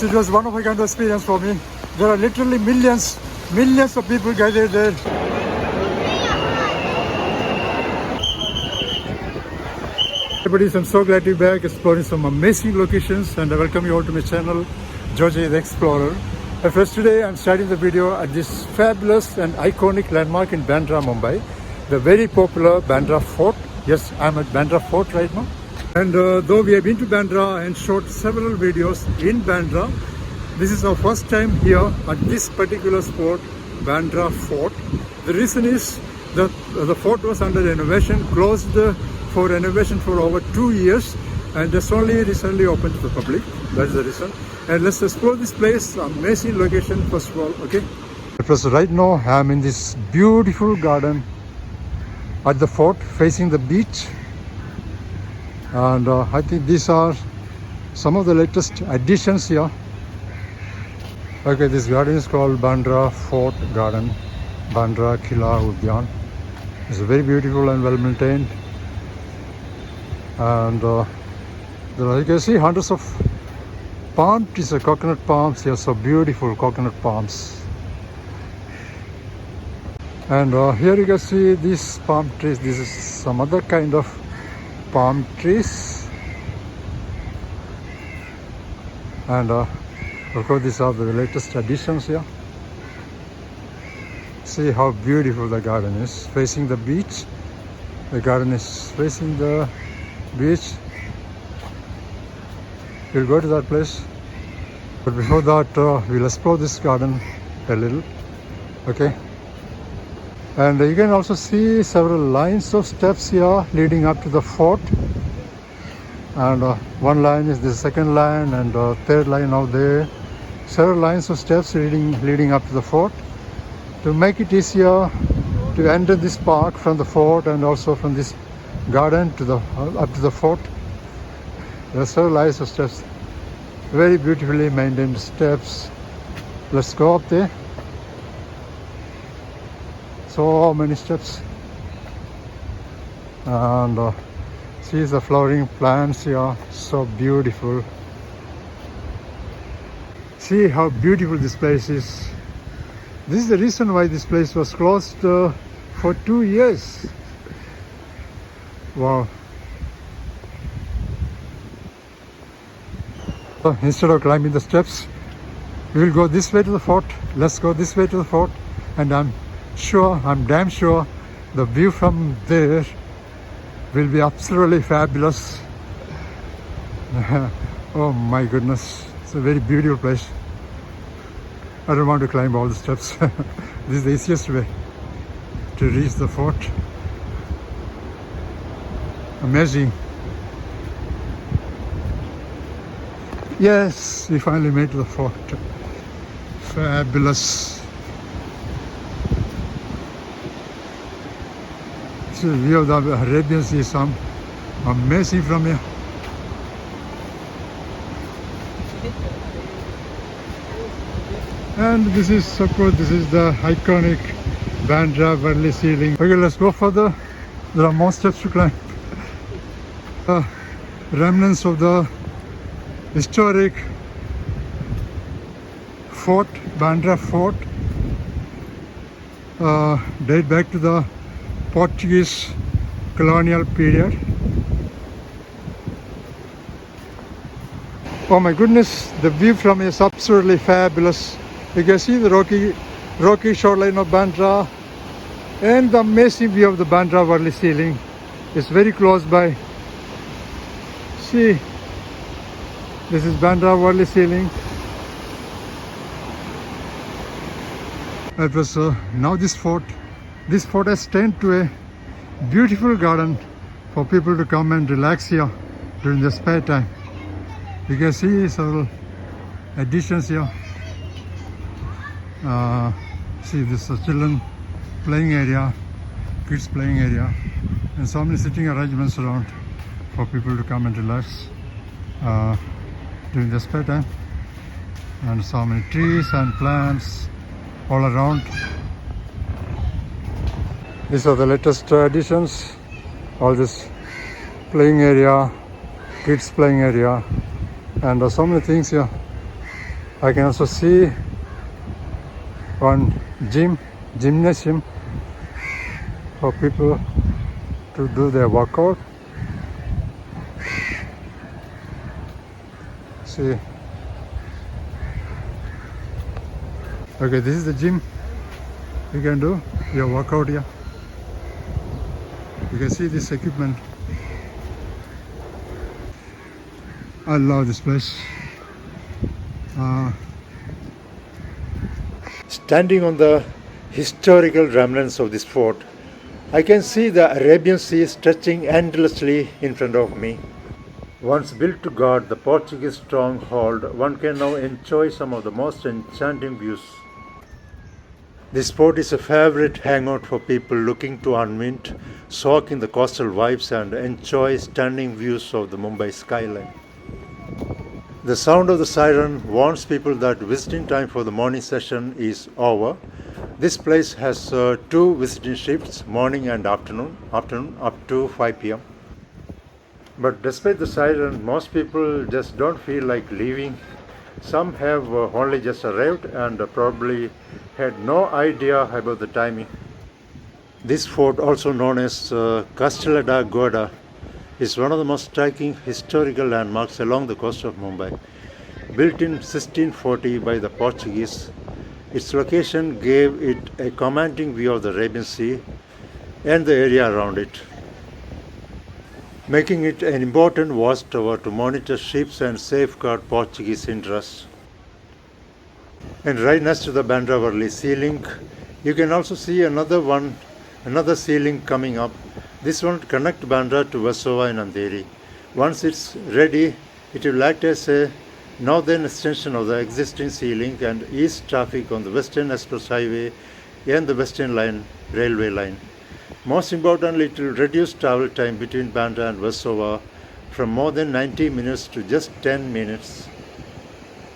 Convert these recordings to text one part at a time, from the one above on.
It was one of a kind of experience for me. There are literally millions of people gathered there. Everybody, I'm so glad to be back exploring some amazing locations, and I welcome you all to my channel, George the Explorer. First today I'm starting the video at this fabulous and iconic landmark in Bandra, Mumbai, the very popular Bandra Fort. Yes, I'm at Bandra Fort right now. And though we have been to Bandra and shot several videos in Bandra, this is our first time here at this particular spot, Bandra Fort. The reason is that the fort was under renovation, closed for renovation for over 2 years, and just only recently opened to the public. That's the reason. And let's explore this place, amazing location first of all, okay? Because right now I'm in this beautiful garden at the fort facing the beach. And I think these are some of the latest additions here. Okay, this garden is called Bandra Fort Garden, Bandra Kila Udyan. It's very beautiful and well maintained. And there are, you can see, hundreds of palm trees, coconut palms here, so beautiful coconut palms. And here you can see these palm trees. This is some other kind of palm trees, and of course these are the latest additions here. See how beautiful the garden is, facing the beach. The garden is facing the beach. We'll go to that place, but before that we'll explore this garden a little, okay? And you can also see several lines of steps here leading up to the fort. And one line is the second line, and third line out there. Several lines of steps leading up to the fort to make it easier to enter this park from the fort and also from this garden to the up to the fort. There are several lines of steps, very beautifully maintained steps. Let's go up there. So many steps, and see the flowering plants here, so beautiful. See how beautiful this place is. This is the reason why this place was closed for 2 years. Wow. So instead of climbing the steps, we will go this way to the fort. Let's go this way to the fort, and I'm damn sure the view from there will be absolutely fabulous. Oh my goodness, it's a very beautiful place. I don't want to climb all the steps. This is the easiest way to reach the fort. Amazing. Yes, we finally made the fort. Fabulous. The view of the Arabian Sea is amazing from here. And this is, of course, this is the iconic Bandra Worli ceiling. Okay, let's go further. There are more steps to climb. Remnants of the historic fort, Bandra Fort, date back to the Portuguese colonial period. Oh my goodness, the view from here is absolutely fabulous. You can see the rocky shoreline of Bandra and the amazing view of the Bandra Worli ceiling. It's very close by. See, this is Bandra Worli ceiling. It was now this fort has turned to a beautiful garden for people to come and relax here during their spare time. You can see several additions here. See, this is a children playing area, kids playing area, and so many sitting arrangements around for people to come and relax during their spare time. And so many trees and plants all around. These are the latest additions. All this playing area, kids playing area, and so many things here I can also see one gymnasium for people to do their workout. See, okay, this is the gym. You can do your workout here. You can see this equipment. I love this place. Standing on the historical remnants of this fort, I can see the Arabian Sea stretching endlessly in front of me. Once built to guard the Portuguese stronghold, one can now enjoy some of the most enchanting views. This fort is a favorite hangout for people looking to unwind, soak in the coastal vibes, and enjoy stunning views of the Mumbai skyline. The sound of the siren warns people that visiting time for the morning session is over. This place has two visiting shifts, morning and afternoon up to 5 p.m. But despite the siren, most people just don't feel like leaving. Some have only just arrived and probably had no idea about the timing. This fort, also known as Castella da Guarda, is one of the most striking historical landmarks along the coast of Mumbai. Built in 1640 by the Portuguese, its location gave it a commanding view of the Arabian Sea and the area around it, making it an important watchtower to monitor ships and safeguard Portuguese interests. And right next to the Bandravarli sea link, you can also see another sea link coming up. This one will connect Bandra to Versova in Andheri. Once it's ready, it will act as a northern extension of the existing sea link and ease traffic on the Western Express Highway and the Western Line railway line. Most importantly, it will reduce travel time between Bandra and Versova from more than 90 minutes to just 10 minutes.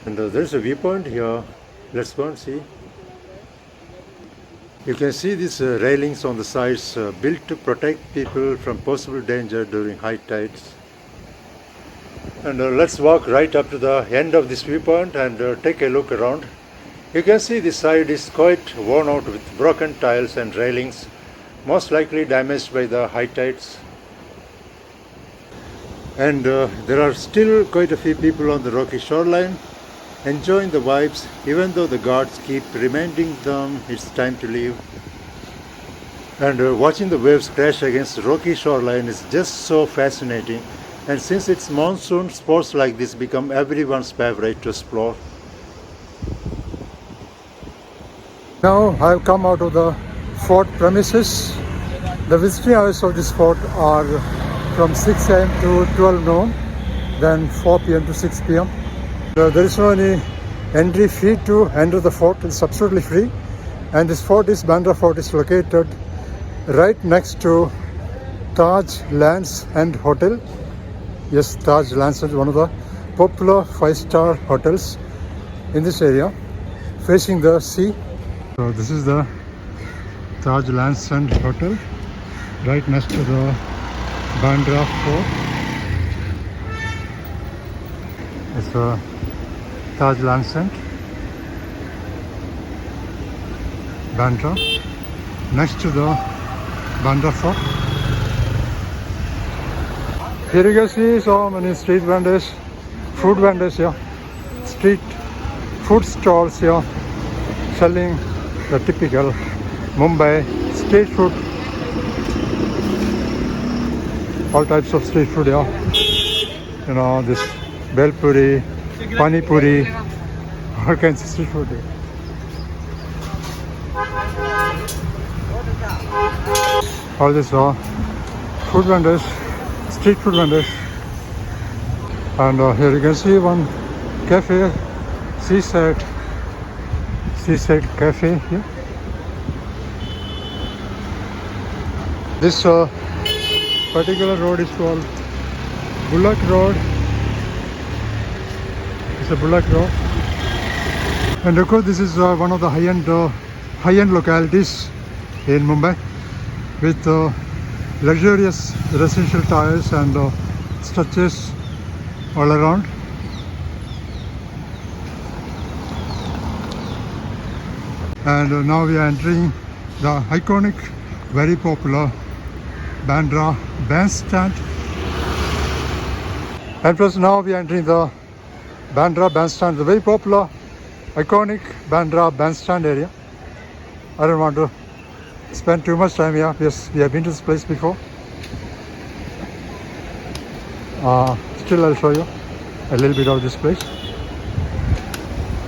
And there's a viewpoint here. Let's go and see. You can see these railings on the sides built to protect people from possible danger during high tides. And let's walk right up to the end of this viewpoint and take a look around. You can see this side is quite worn out with broken tiles and railings, most likely damaged by the high tides. And there are still quite a few people on the rocky shoreline enjoying the vibes, even though the guards keep reminding them it's time to leave. And watching the waves crash against the rocky shoreline is just so fascinating. And since it's monsoon, sports like this become everyone's favorite to explore. Now I've come out of the fort premises. The visiting hours of this fort are from 6 a.m. to 12 noon, then 4 p.m. to 6 p.m. There is no any entry fee to enter the fort. It's absolutely free. And this fort is, Bandra Fort is located right next to Taj Lands End Hotel. Yes, Taj Lands End, one of the popular 5-star hotels in this area, facing the sea. So this is the Taj Lands End Hotel, right next to the Bandra Fort. It's a Taj Lands End, Bandra, next to the Bandra Fort. Here you can see so many street vendors, food vendors here, street food stalls here, selling the typical Mumbai street food. All types of street food here. You know, this bel puri, pani puri, all kinds of street food here. All these are food vendors, street food vendors. And here you can see one cafe, seaside cafe here. This particular road is called Bullock Road. It's a Bullock Road. And of course this is one of the high-end localities in Mumbai, with luxurious residential towers and structures all around. And now we are entering the iconic, very popular Bandra Bandstand. And plus now we are entering the Bandra Bandstand, the very popular, iconic Bandra Bandstand area. I don't want to spend too much time here. Yes, we have been to this place before. Still I'll show you a little bit of this place.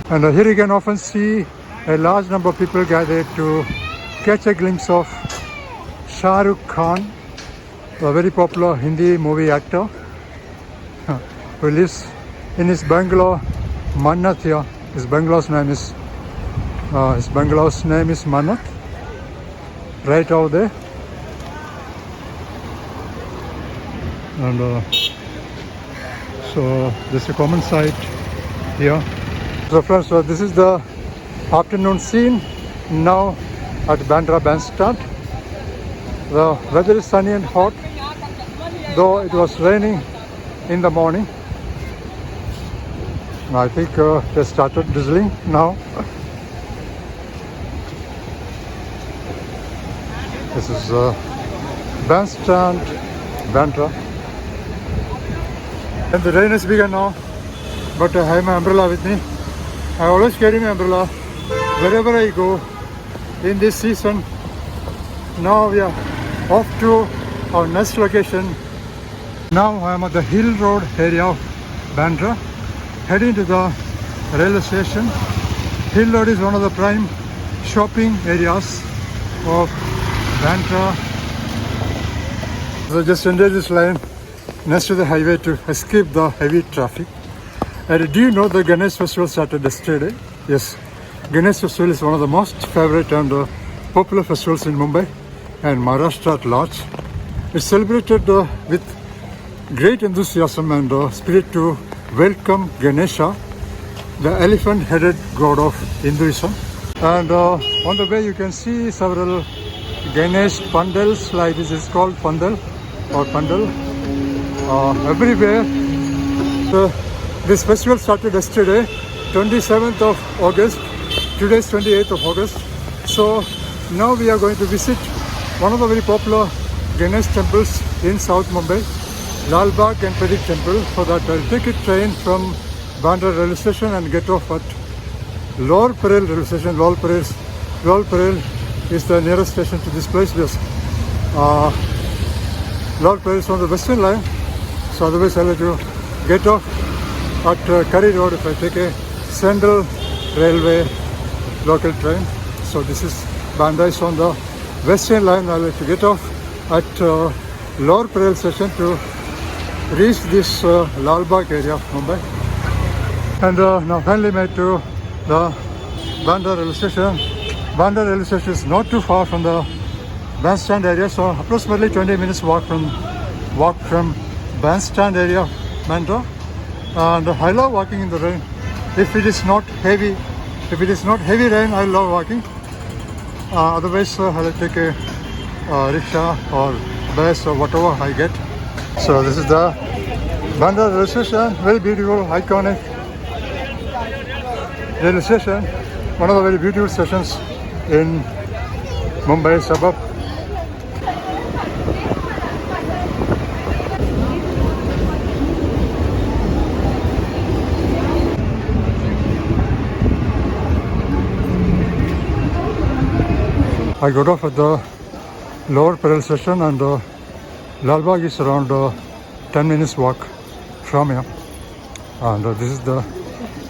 And here you can often see a large number of people gathered to catch a glimpse of Shah Rukh Khan, a very popular Hindi movie actor who lives in his bungalow Mannat here. His bungalow's name is Mannat, right over there. And so this is a common sight here. So friends, this is the afternoon scene now at Bandra Bandstand. The weather is sunny and hot, though it was raining in the morning. I think they started drizzling now. This is Bandstand, Bandra. And the rain has begun now, but I have my umbrella with me. I always carry my umbrella wherever I go in this season. Now we are off to our next location. Now I am at the Hill Road area of Bandra, heading to the railway station. Hill Road is one of the prime shopping areas of Bandra. So just entered this line next to the highway to escape the heavy traffic. And do you know the Ganesh Festival started yesterday? Yes, Ganesh Festival is one of the most favorite and popular festivals in Mumbai and Maharashtra at large. It's celebrated with great enthusiasm and spirit to welcome Ganesha, the elephant-headed god of Hinduism. And on the way you can see several Ganesh pandals, like this is called pandal or pandal, everywhere. This festival started yesterday, 27th of August. Today is 28th of August. So now we are going to visit one of the very popular Ganesh temples in South Mumbai, Lal Bagh Ganpati Temple. For that I'll take a train from Bandra railway station and get off at Lower Parel railway station. Lower Parel is the nearest station to this place. Yes. Lower Parel is on the western line, so otherwise I'll have to get off at Curry Road if I take a Central Railway local train. So this is Bandra is on the western line. I'll have to get off at Lower Parel station to reach this Lal Bagh area of Mumbai. And now finally made to the Bandra railway station. Bandra railway station is not too far from the Bandstand area, so approximately 20 minutes walk from Bandstand area of Bandra. And I love walking in the rain. If it is not heavy rain, I love walking. Otherwise I'll take a rickshaw or bus or whatever I get. So this is the Bandra railway station, very beautiful, iconic railway station, one of the very beautiful stations in Mumbai suburb. I got off at the Lower Parel station, and Lal Bagh is around 10 minutes walk from here. And this is the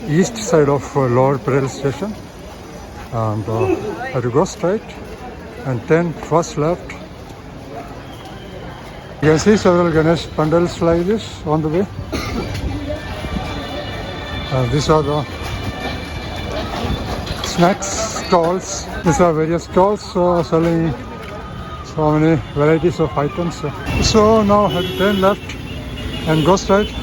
east side of Lower Parel station. And I have to go straight and then first left. You can see several Ganesh pandals like this on the way. These are the snacks stalls. These are various stalls selling so many varieties of items. So now I have to turn left and go straight.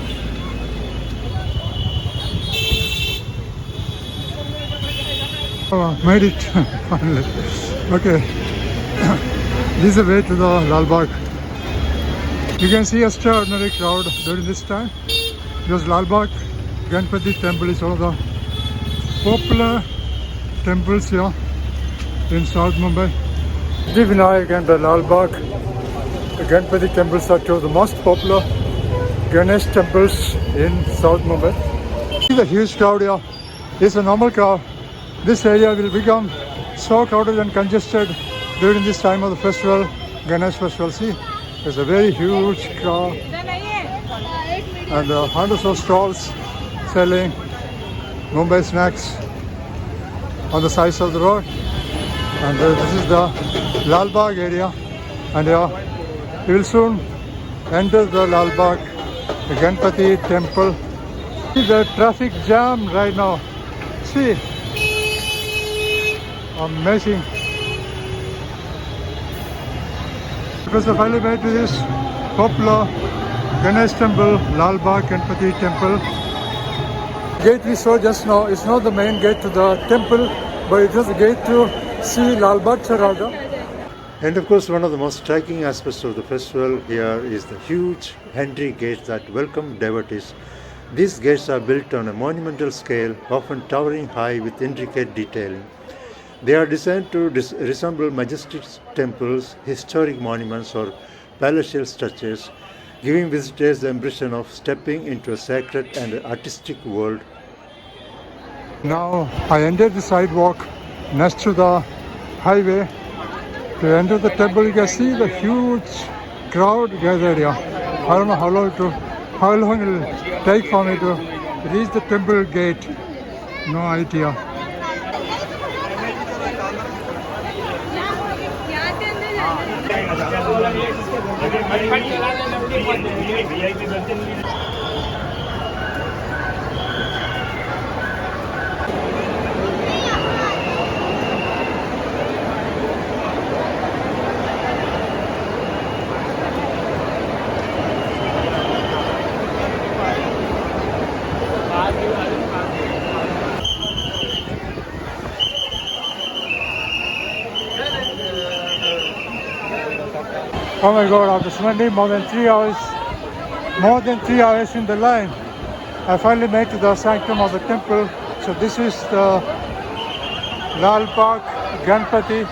Oh, made it finally. Okay, this is the way to the Lal Bagh. You can see extraordinary crowd during this time because Lal Bagh Ganpati temple is one of the popular temples here in South Mumbai. Siddhivinayak and the Lal Bagh, the Ganpati temples are two of the most popular Ganesh temples in South Mumbai. See the huge crowd here. It's a normal crowd. This area will become so crowded and congested during this time of the festival, Ganesh festival. See, there's a very huge crowd and hundreds of stalls selling Mumbai snacks on the sides of the road. And this is the Lal Bagh area, and we will soon enter the Lal Bagh, the Ganpati temple. See the traffic jam right now. See, amazing. Because I finally made to this popular Ganesh temple, Lal Bagh Ganpati temple. Gate we saw just now is not the main gate to the temple, but it was the gate to see Lal Bagh Charada. And of course, one of the most striking aspects of the festival here is the huge entry gates that welcome devotees. These gates are built on a monumental scale, often towering high with intricate detailing. They are designed to resemble majestic temples, historic monuments, or palatial structures, giving visitors the impression of stepping into a sacred and artistic world. Now I entered the sidewalk next to the highway. To enter the temple, you can see the huge crowd gathered here. I don't know how long it will take for me to reach the temple gate. No idea. Oh my God, after spending more than 3 hours in the line, I finally made to the sanctum of the temple. So this is the Lal Bagh Ganpati.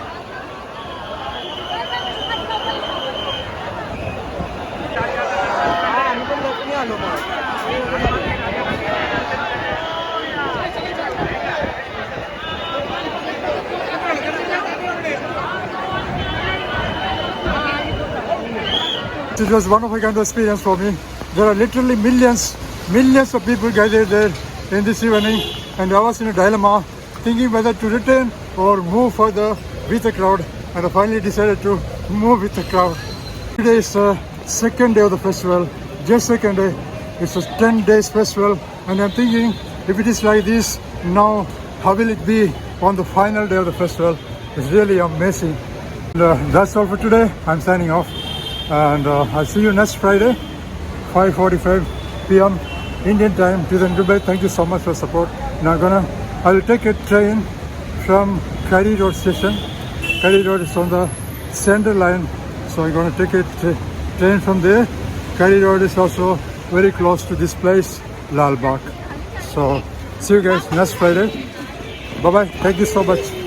It was one of a kind of experience for me. There are literally millions of people gathered there in this evening, and I was in a dilemma thinking whether to return or move further with the crowd, and I finally decided to move with the crowd. Today is the second day of the festival, just second day. It's a 10 days festival, and I'm thinking if it is like this now, how will it be on the final day of the festival? It's really amazing. And, that's all for today. I'm signing off. And I'll see you next Friday, 5:45 p.m. Indian time. Till then, goodbye. Thank you so much for support. Now I will take a train from Kari Road station. Kari Road is on the center line, so I'm going to take a train from there. Kari Road is also very close to this place, Lal Bagh. So see you guys next Friday. Bye bye. Thank you so much.